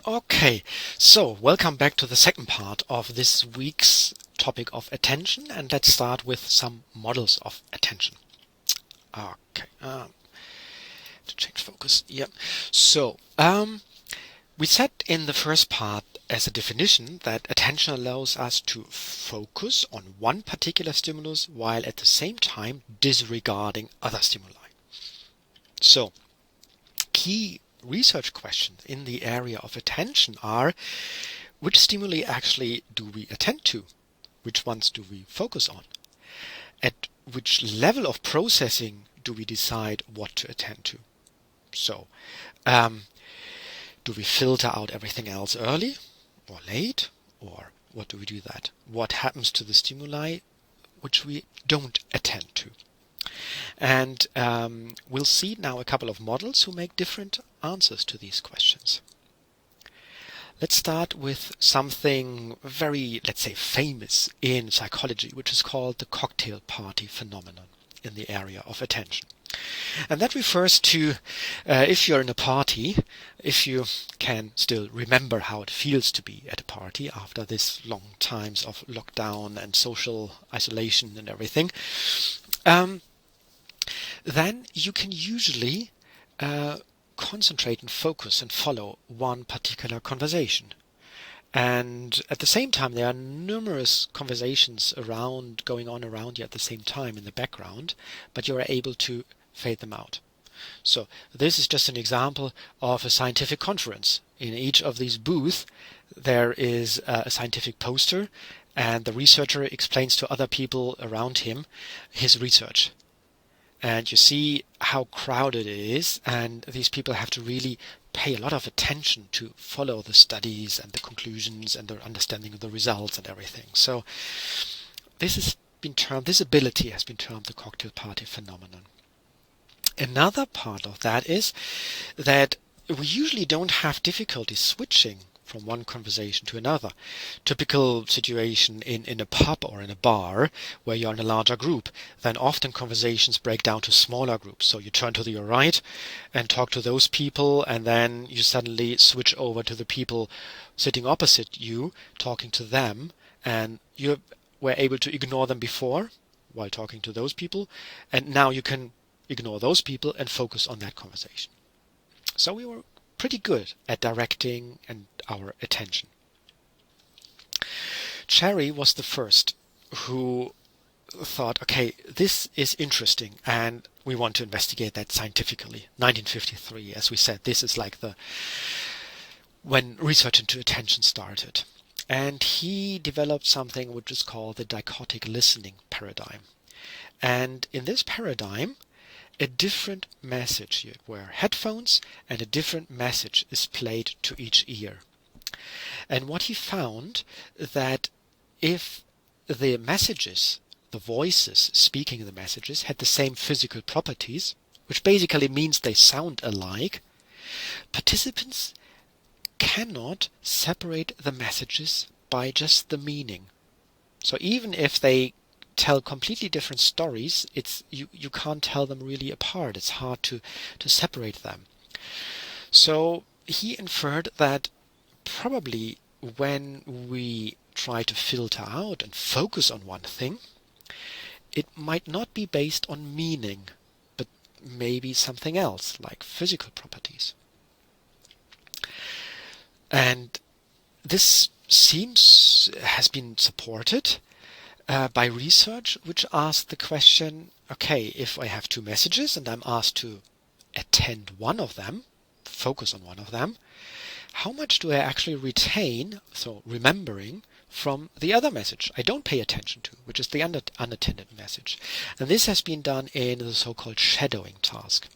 Okay, so welcome back to the second part of this week's topic of attention, and let's start with some models of attention. Okay, to change focus. Yep. So, we said in the first part as a definition that attention allows us to focus on one particular stimulus while at the same time disregarding other stimuli. So, key research questions in the area of attention are: which stimuli actually do we attend to? Which ones do we focus on? At which level of processing do we decide what to attend to? So, do we filter out everything else early or late? Or what do we do that? What happens to the stimuli which we don't attend to? And we'll see now a couple of models who make different answers to these questions. Let's start with something very, let's say, famous in psychology, which is called the cocktail party phenomenon in the area of attention. And that refers to if you're in a party, if you can still remember how it feels to be at a party after this long times of lockdown and social isolation and everything, then you can usually concentrate and focus and follow one particular conversation. And at the same time, there are numerous conversations going on around you at the same time in the background, but you are able to fade them out. So this is just an example of a scientific conference. In each of these booths, there is a scientific poster, and the researcher explains to other people around him his research. And you see how crowded it is, and these people have to really pay a lot of attention to follow the studies and the conclusions and their understanding of the results and everything. So this ability has been termed the cocktail party phenomenon. Another part of that is that we usually don't have difficulty switching from one conversation to another. Typical situation in a pub or in a bar where you're in a larger group, then often conversations break down to smaller groups. So you turn to your right and talk to those people, and then you suddenly switch over to the people sitting opposite you, talking to them, and you were able to ignore them before while talking to those people, and now you can ignore those people and focus on that conversation. So we were pretty good at directing and our attention. Cherry was the first who thought, okay, this is interesting and we want to investigate that scientifically. 1953, as we said, this is like when research into attention started. And he developed something which is called the dichotic listening paradigm. And in this paradigm, a different message. You wear headphones and a different message is played to each ear. And what he found that if the messages, the voices speaking the messages, had the same physical properties, which basically means they sound alike, participants cannot separate the messages by just the meaning. So even if they tell completely different stories, you can't tell them really apart. It's hard to separate them. So he inferred that probably when we try to filter out and focus on one thing, it might not be based on meaning, but maybe something else, like physical properties. And this has been supported by research which asked the question, okay, if I have two messages and I'm asked to attend one of them, focus on one of them, how much do I actually retain, so remembering, from the other message I don't pay attention to, which is the unattended message? And this has been done in the so-called shadowing task.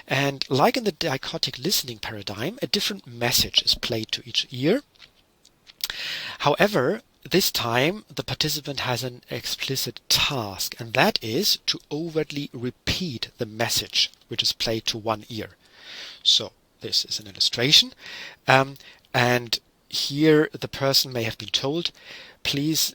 And like in the dichotic listening paradigm, a different message is played to each ear. However, this time the participant has an explicit task, and that is to overtly repeat the message which is played to one ear. So this is an illustration, and here the person may have been told, please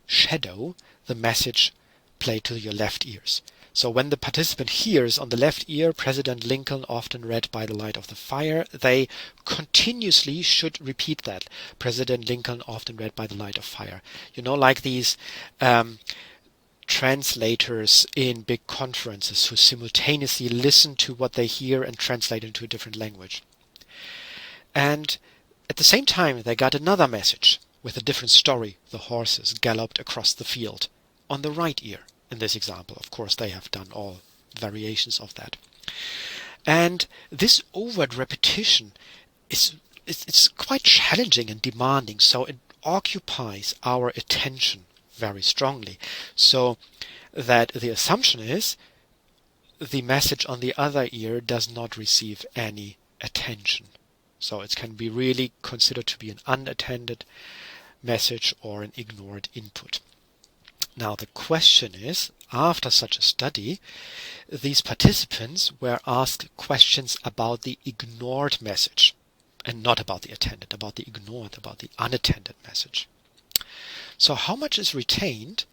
shadow the message played to your left ears. So when the participant hears on the left ear President Lincoln often read by the light of the fire, they continuously should repeat that. President Lincoln often read by the light of fire. You know, like these translators in big conferences who simultaneously listen to what they hear and translate into a different language. And at the same time, they got another message with a different story. The horses galloped across the field on the right ear. In this example, of course, they have done all variations of that. And this overt repetition it's quite challenging and demanding, so it occupies our attention very strongly. So that the assumption is the message on the other ear does not receive any attention. So it can be really considered to be an unattended message or an ignored input. Now the question is, after such a study, these participants were asked questions about the ignored message and not about the attended, about the ignored, about the unattended message. So how much is retained?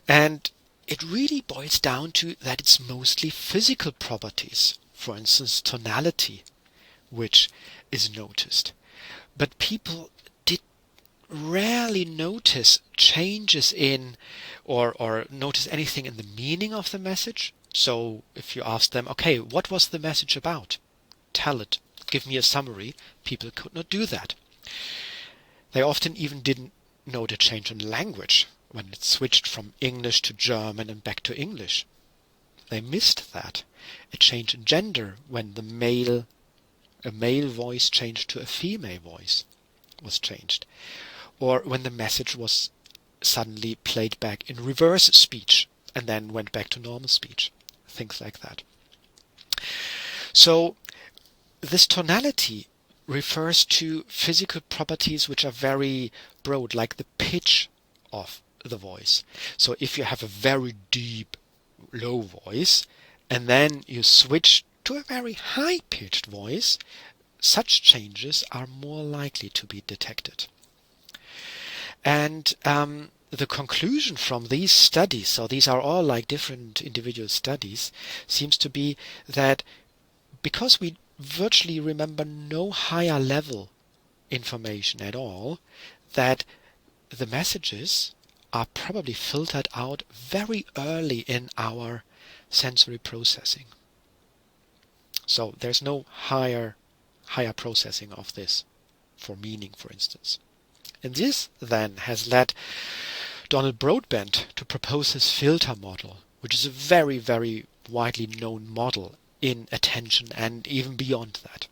And it really boils down to that it's mostly physical properties, for instance tonality, which is noticed. But people rarely notice changes in or notice anything in the meaning of the message. So if you ask them, okay, what was the message about? Tell it. Give me a summary. People could not do that. They often even didn't note a change in language when it switched from English to German and back to English. They missed that. A change in gender when a male voice changed to a female voice was changed. Or when the message was suddenly played back in reverse speech and then went back to normal speech. Things like that. So this tonality refers to physical properties which are very broad, like the pitch of the voice. So if you have a very deep, low voice and then you switch to a very high-pitched voice, such changes are more likely to be detected. And the conclusion from these studies, so these are all like different individual studies, seems to be that because we virtually remember no higher level information at all, that the messages are probably filtered out very early in our sensory processing. So there's no higher processing of this for meaning, for instance. And this then has led Donald Broadbent to propose his filter model, which is a very, very widely known model in attention and even beyond that.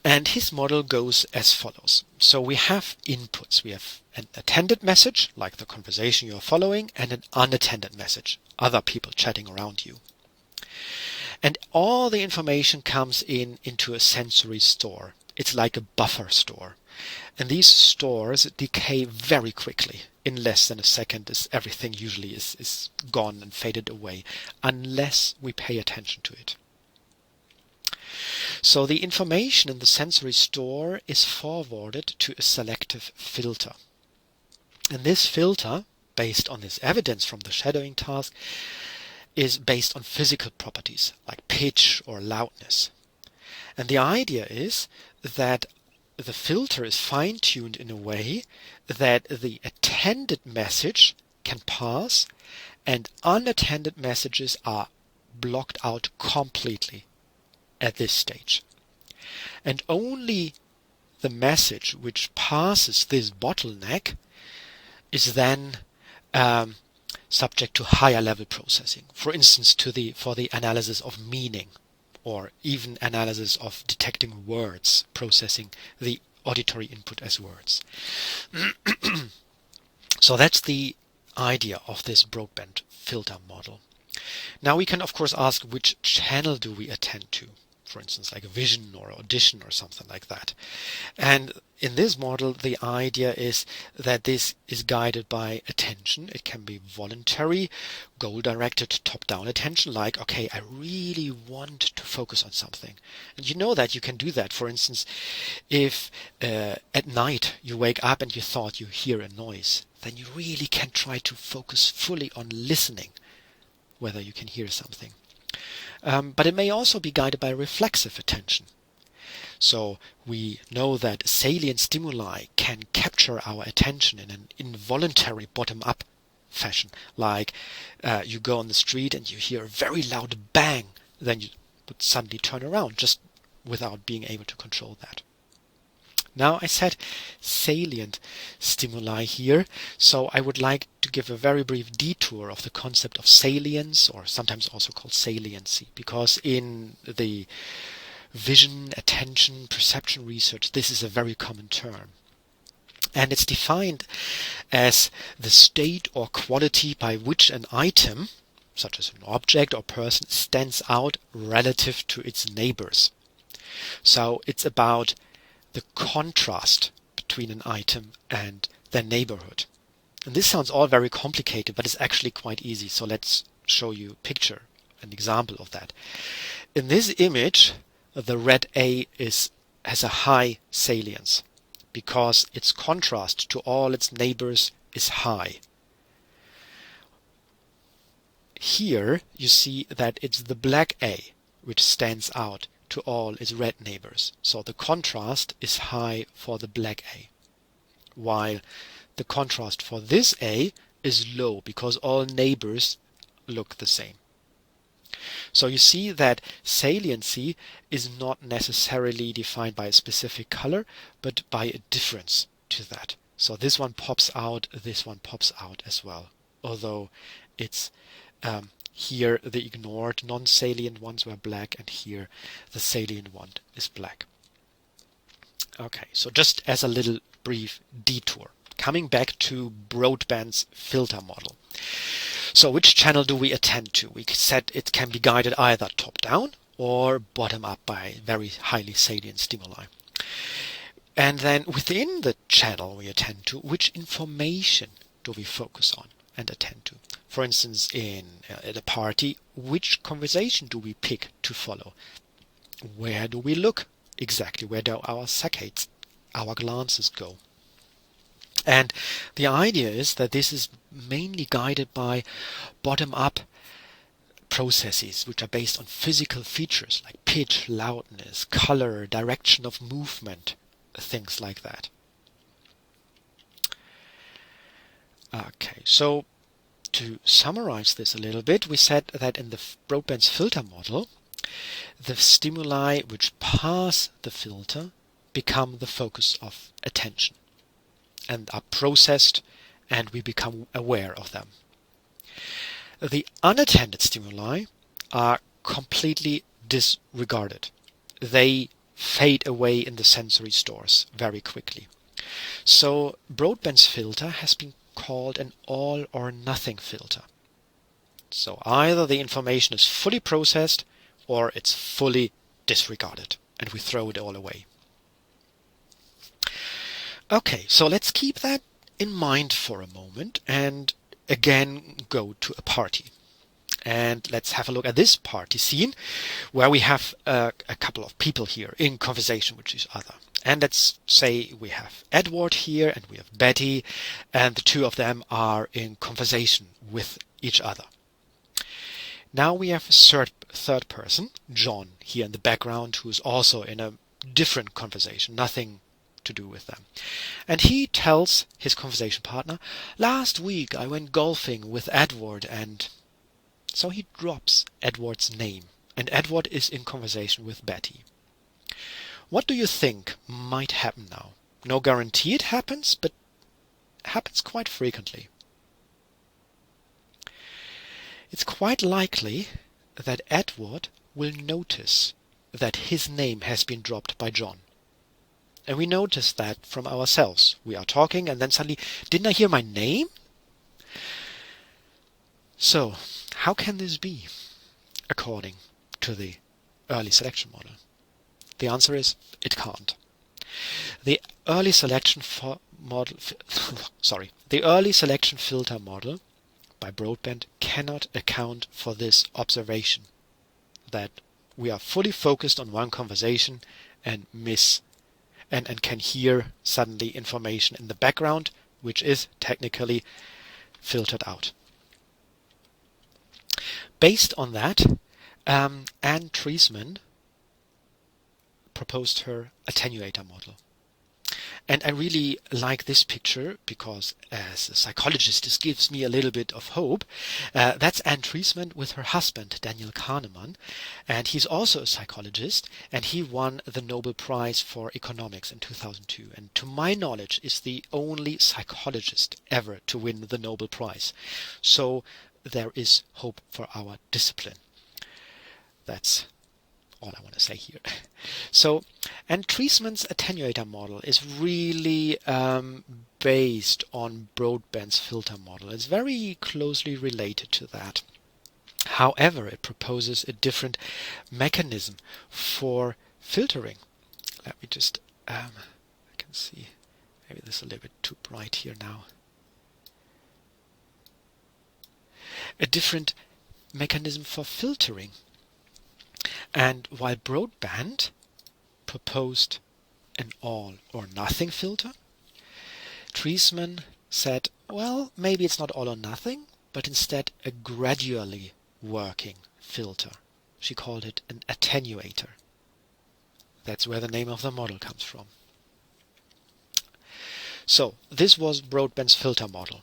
And his model goes as follows. So we have inputs. We have an attended message, like the conversation you're following, and an unattended message, other people chatting around you. And all the information comes into a sensory store. It's like a buffer store. And these stores decay very quickly. In less than a second, everything usually is gone and faded away, unless we pay attention to it. So the information in the sensory store is forwarded to a selective filter. And this filter, based on this evidence from the shadowing task, is based on physical properties like pitch or loudness. And the idea is that the filter is fine-tuned in a way that the attended message can pass and unattended messages are blocked out completely at this stage. And only the message which passes this bottleneck is then subject to higher level processing. For instance, for the analysis of meaning, or even analysis of detecting words, processing the auditory input as words. So that's the idea of this Broadbent filter model. Now we can of course ask, which channel do we attend to? For instance, like a vision or audition or something like that. And in this model, the idea is that this is guided by attention. It can be voluntary, goal-directed, top-down attention, like, okay, I really want to focus on something. And you know that you can do that. For instance, if at night you wake up and you thought you hear a noise, then you really can try to focus fully on listening whether you can hear something. But it may also be guided by reflexive attention. So we know that salient stimuli can capture our attention in an involuntary bottom-up fashion. Like you go on the street and you hear a very loud bang, then you would suddenly turn around just without being able to control that. Now I said salient stimuli here, so I would like to give a very brief detour of the concept of salience, or sometimes also called saliency, because in the vision, attention, perception research, this is a very common term. And it's defined as the state or quality by which an item, such as an object or person, stands out relative to its neighbors. So it's about the contrast between an item and their neighborhood. And this sounds all very complicated, but it's actually quite easy. So let's show you a picture, an example of that. In this image, the red A has a high salience because its contrast to all its neighbors is high. Here you see that it's the black A which stands out to all its red neighbors. So the contrast is high for the black A, while the contrast for this A is low because all neighbors look the same. So you see that saliency is not necessarily defined by a specific color, but by a difference to that. So this one pops out, this one pops out as well, although it's here the ignored non-salient ones were black, and here the salient one is black. Okay, so just as a little brief detour, coming back to Broadbent's filter model. So which channel do we attend to? We said it can be guided either top-down or bottom-up by very highly salient stimuli. And then within the channel we attend to, which information do we focus on and attend to? For instance, at a party, which conversation do we pick to follow? Where do we look exactly? Where do our saccades, our glances go? And the idea is that this is mainly guided by bottom-up processes which are based on physical features like pitch, loudness, color, direction of movement, things like that. Okay, so to summarize this a little bit, we said that in the Broadbent's filter model, the stimuli which pass the filter become the focus of attention and are processed, and we become aware of them. The unattended stimuli are completely disregarded. They fade away in the sensory stores very quickly. So Broadbent's filter has been called an all or nothing filter. So either the information is fully processed or it's fully disregarded and we throw it all away. Okay, so let's keep that in mind for a moment and again go to a party. And let's have a look at this party scene where we have a couple of people here in conversation with each other. And let's say we have Edward here and we have Betty, and the two of them are in conversation with each other. Now we have a third person, John, here in the background, who is also in a different conversation, nothing to do with them. And he tells his conversation partner, "Last week I went golfing with Edward," and so he drops Edward's name, and Edward is in conversation with Betty. What do you think might happen now? No guarantee it happens, but happens quite frequently. It's quite likely that Edward will notice that his name has been dropped by John. And we notice that from ourselves. We are talking and then suddenly, didn't I hear my name? So, how can this be, according to the early selection model? The answer is, it can't. The early selection filter model by Broadbent cannot account for this observation, that we are fully focused on one conversation and can hear suddenly information in the background, which is technically filtered out. Based on that, Anne Treisman proposed her attenuator model. And I really like this picture because as a psychologist this gives me a little bit of hope. That's Anne Treisman with her husband Daniel Kahneman, and he's also a psychologist, and he won the Nobel Prize for Economics in 2002, and to my knowledge is the only psychologist ever to win the Nobel Prize. So there is hope for our discipline. That's all I want to say here. So, and Treisman's attenuator model is really based on Broadbent's filter model. It's very closely related to that. However, it proposes a different mechanism for filtering. Let me just, I can see, maybe this is a little bit too bright here now. A different mechanism for filtering. And while Broadband proposed an all or nothing filter, Treisman said, well, maybe it's not all or nothing, but instead a gradually working filter. She called it an attenuator. That's where the name of the model comes from. So this was Broadbent's filter model.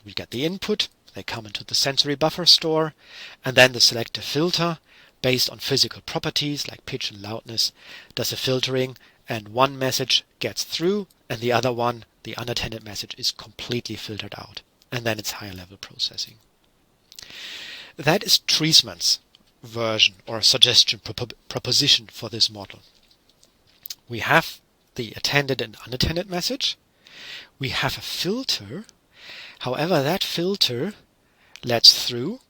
We get the input, they come into the sensory buffer store, and then the selective filter, based on physical properties like pitch and loudness, does the filtering, and one message gets through and the other one, the unattended message, is completely filtered out. And then it's higher level processing. That is Treisman's version or suggestion proposition for this model. We have the attended and unattended message. We have a filter. However, that filter lets through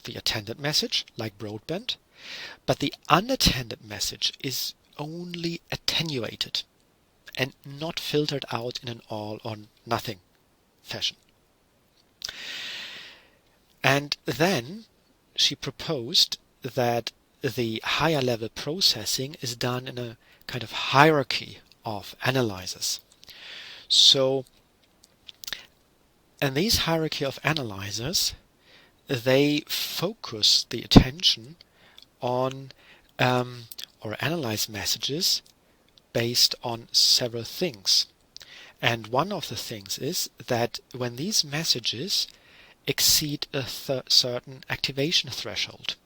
the attended message like Broadbent, but the unattended message is only attenuated and not filtered out in an all or nothing fashion. And then she proposed that the higher level processing is done in a kind of hierarchy of analyzers. So, and these hierarchy of analyzers, they focus the attention on or analyze messages based on several things. And one of the things is that when these messages exceed a certain activation threshold,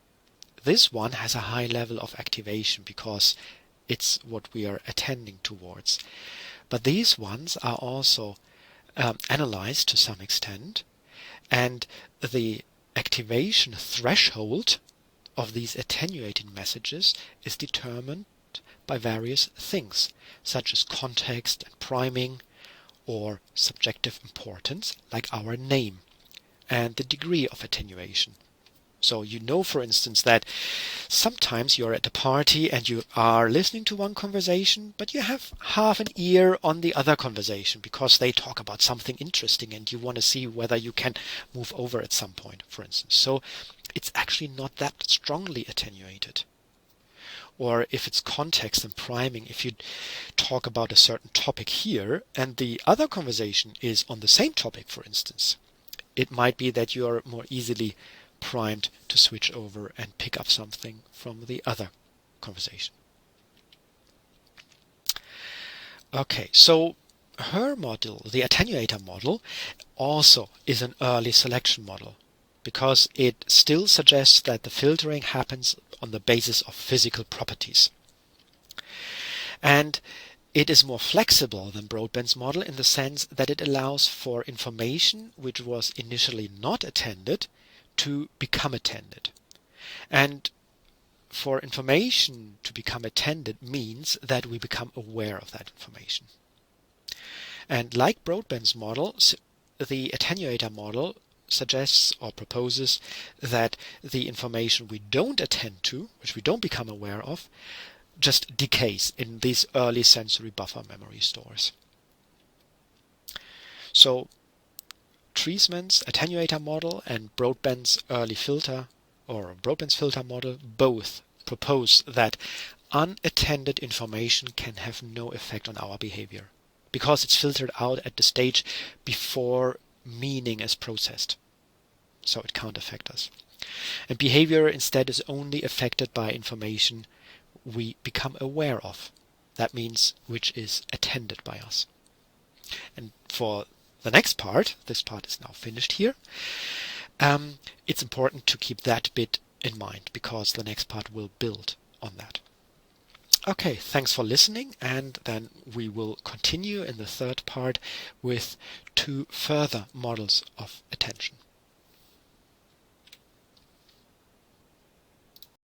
this one has a high level of activation because it's what we are attending towards. But these ones are also analyzed to some extent, and the activation threshold of these attenuating messages is determined by various things, such as context and priming, or subjective importance, like our name, and the degree of attenuation. So you know, for instance, that sometimes you're at a party and you are listening to one conversation, but you have half an ear on the other conversation because they talk about something interesting and you want to see whether you can move over at some point, for instance. So it's actually not that strongly attenuated. Or if it's context and priming, if you talk about a certain topic here and the other conversation is on the same topic, for instance, it might be that you are more easily primed to switch over and pick up something from the other conversation. Okay, so her model, the attenuator model, also is an early selection model because it still suggests that the filtering happens on the basis of physical properties. And it is more flexible than Broadbent's model in the sense that it allows for information which was initially not attended to become attended. And for information to become attended means that we become aware of that information. And like Broadbent's model, the attenuator model suggests or proposes that the information we don't attend to, which we don't become aware of, just decays in these early sensory buffer memory stores. So Treisman's attenuator model and Broadbent's early filter or Broadbent's filter model both propose that unattended information can have no effect on our behavior because it's filtered out at the stage before meaning is processed. So it can't affect us. And behavior instead is only affected by information we become aware of. That means which is attended by us. And for the next part, this part is now finished here, it's important to keep that bit in mind because the next part will build on that. Okay, thanks for listening, and then we will continue in the third part with 2 further models of attention.